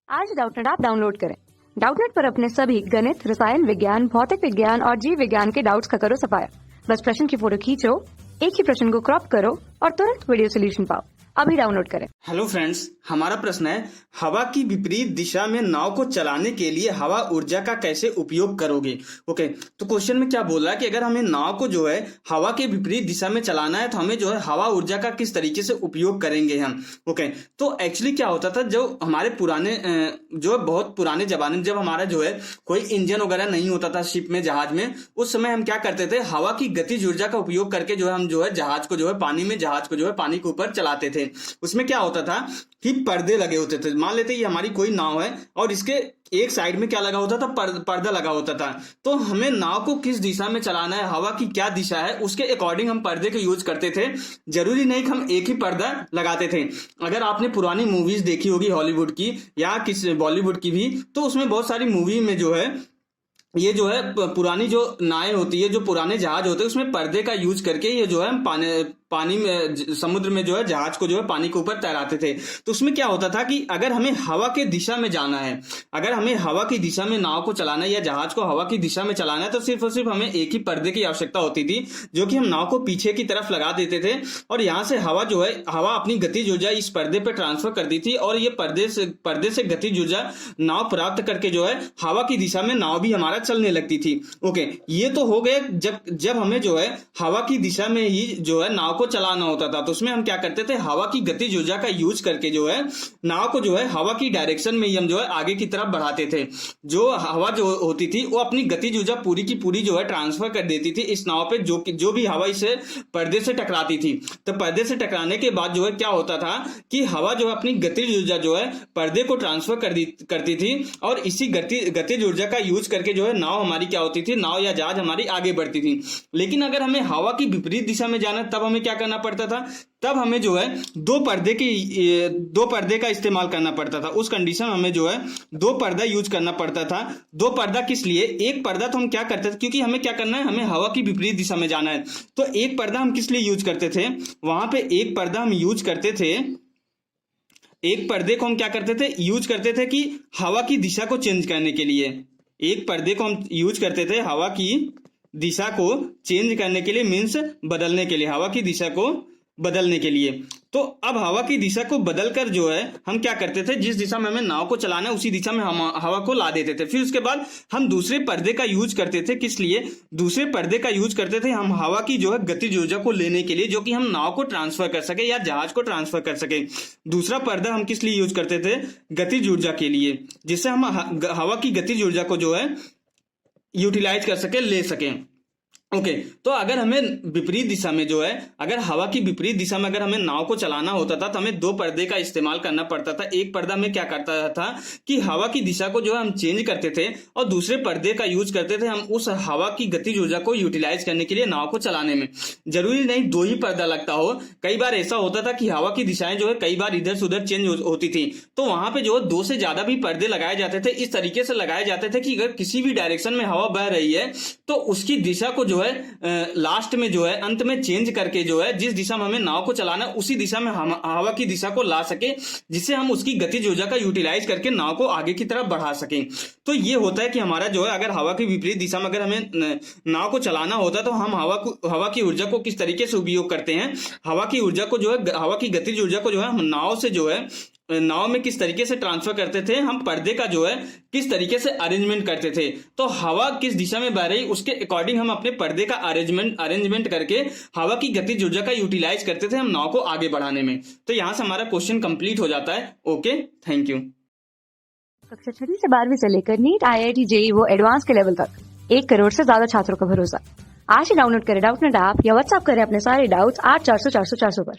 आज Doubtnut app download करें। Doubtnut पर अपने सभी गणित, रसायन विज्ञान, भौतिक विज्ञान और जीव विज्ञान के डाउट्स का करो सफाया। बस प्रश्न की फोटो खींचो, एक ही प्रश्न को क्रॉप करो और तुरंत वीडियो सोल्यूशन पाओ। अभी डाउनलोड करें। हेलो फ्रेंड्स, हमारा प्रश्न है हवा की विपरीत दिशा में नाव को चलाने के लिए हवा ऊर्जा का कैसे उपयोग करोगे। ओके, तो क्वेश्चन में क्या बोल रहा है कि अगर हमें नाव को जो है हवा के विपरीत दिशा में चलाना है तो हमें जो है हवा ऊर्जा का किस तरीके से उपयोग करेंगे हम। ओके, तो एक्चुअली क्या होता था, जो हमारे पुराने जो बहुत पुराने जमाने में जब हमारा जो है कोई इंजन वगैरह नहीं होता था शिप में, जहाज में, उस समय हम क्या करते थे, हवा की गतिज ऊर्जा का उपयोग करके जो है हम जो है जहाज को जो है पानी में, जहाज को जो है पानी के ऊपर चलाते थे। उसमें क्या होता था कि पर्दे लगे होते थे। मान लेते ये हमारी कोई नाव है और इसके एक साइड में क्या लगा होता था, पर्दा लगा होता था। तो हमें नाव को किस दिशा में चलाना है, हवा की क्या दिशा है, उसके अकॉर्डिंग हम पर्दे का यूज करते थे। जरूरी नहीं कि हम एक ही पर्दा लगाते थे। अगर आपने पुरानी मूवीज देखी होगी हॉलीवुड की या किस बॉलीवुड की भी, तो उसमें बहुत सारी मूवी में जो है ये जो है पुरानी जो नावें होती है, जो पुराने जहाज होते हैं, उसमें पर्दे का यूज करके ये जो है पानी में, समुद्र में जो है जहाज को जो है पानी के ऊपर तैराते थे। तो उसमें क्या होता था कि अगर हमें हवा के दिशा में जाना है, अगर हमें हवा की दिशा में नाव को चलाना है या जहाज को हवा की दिशा में चलाना है, तो सिर्फ और सिर्फ हमें एक ही पर्दे की आवश्यकता होती थी, जो कि हम नाव को पीछे की तरफ लगा देते थे और यहाँ से हवा जो है, हवा अपनी गतिज ऊर्जा इस पर्दे पर ट्रांसफर कर दी थी और ये पर्दे से गतिज ऊर्जा नाव प्राप्त करके जो है हवा की दिशा में नाव भी हमारा चलने लगती थी। ओके, ये तो हो गए जब हमें जो है हवा की दिशा में ही जो है नाव को चलाना होता था। तो उसमें हम क्या करते थे, हवा की गतिज ऊर्जा का यूज करके जो है नाव को जो है हवा की डायरेक्शन में ही हम जो है आगे की तरफ बढ़ाते थे। जो हवा जो होती थी वो अपनी गतिज ऊर्जा पूरी की पूरी जो है ट्रांसफर कर देती थी इस नाव पे, जो भी हवा इसे पर्दे से टकराती थी। तो पर्दे से टकराने के बाद जो है क्या होता था कि हवा जो है अपनी गतिज ऊर्जा जो है पर्दे को ट्रांसफर करती थी और इसी गतिज ऊर्जा का यूज करके जो है नाव हमारी क्या होती थी, नाव या जहाज हमारी आगे बढ़ती थी। लेकिन अगर हमें हवा की विपरीत दिशा में जाना, तब हमें क्या करना पड़ता था, तब हमें जो है दो पर्दे का इस्तेमाल करना पड़ता था। उस कंडीशन में हमें जो है दो पर्दा यूज करना पड़ता था। दो पर्दा किस लिए, एक पर्दा तो हम क्या करते थे, क्योंकि हमें क्या करना है, हमें हवा की विपरीत दिशा में जाना है, तो एक पर्दा हम किस लिए यूज करते थे, वहां पे एक पर्दा हम यूज करते थे, एक पर्दे को हम क्या करते थे, यूज करते थे कि हवा की दिशा को चेंज करने के लिए। एक पर्दे को हम यूज करते थे हवा की दिशा को चेंज करने के लिए, मीन्स बदलने के लिए, हवा की दिशा को बदलने के लिए। तो अब हवा की दिशा को बदलकर जो है हम क्या करते थे, जिस दिशा में हमें नाव को चलाना है उसी दिशा में हम हवा को ला देते थे। फिर उसके बाद हम दूसरे पर्दे का यूज करते थे। किस लिए दूसरे पर्दे का यूज करते थे, हम हवा की जो है गतिज ऊर्जा को लेने के लिए, जो कि हम नाव को ट्रांसफर कर सके या जहाज को ट्रांसफर कर सके। दूसरा पर्दा हम किस लिए यूज करते थे, गतिज ऊर्जा के लिए, जिससे हम हवा की गतिज ऊर्जा को जो है यूटिलाइज कर सके, ले सके। ओके, तो अगर हमें विपरीत दिशा में जो है, अगर हवा की विपरीत दिशा में अगर हमें नाव को चलाना होता था तो हमें दो पर्दे का इस्तेमाल करना पड़ता था। एक पर्दा में क्या करता था कि हवा की दिशा को जो है हम चेंज करते थे और दूसरे पर्दे का यूज करते थे हम उस हवा की गतिज ऊर्जा को यूटिलाइज करने के लिए नाव को चलाने में। जरूरी नहीं दो ही पर्दा लगता हो, कई बार ऐसा होता था कि हवा की दिशाएं जो है कई बार इधर से उधर चेंज होती थी, तो वहां पे जो दो से ज्यादा भी पर्दे लगाए जाते थे। इस तरीके से लगाए जाते थे कि अगर किसी भी डायरेक्शन में हवा बह रही है तो उसकी दिशा को जो है लास्ट में जो है अंत में चेंज करके जो है जिस दिशा में हमें नाव को चलाना है उसी दिशा में हम हवा की दिशा को ला सके, जिससे हम उसकी गतिज ऊर्जा का यूटिलाइज करके नाव को आगे की तरफ बढ़ा सकें। तो ये होता है कि हमारा जो है अगर हवा की विपरीत दिशा में अगर हमें नाव को चलाना होता है तो हम हवा की ऊर्जा को किस तरीके से उपयोग करते हैं, हवा की ऊर्जा को जो है, हवा की गतिज ऊर्जा को जो है हम नाव से जो है नाव में किस तरीके से ट्रांसफर करते थे, हम पर्दे का जो है किस तरीके से अरेंजमेंट करते थे। तो हवा किस दिशा में बह रही उसके अकॉर्डिंग हम अपने पर्दे का अरेंजमेंट करके हवा की गतिज ऊर्जा का यूटिलाइज करते थे हम नाव को आगे बढ़ाने में। तो यहां से हमारा क्वेश्चन कंप्लीट हो जाता है। Okay, thank you. कक्षा 6 से 12वीं से लेकर नीट, IIT, JEE वो एडवांस के लेवल तक 1 करोड़ से ज्यादा छात्रों का भरोसा। आज ही डाउनलोड करें डाउटनेट ऐप या व्हाट्सएप करें अपने सारे डाउट्स 8400 400 400 पर।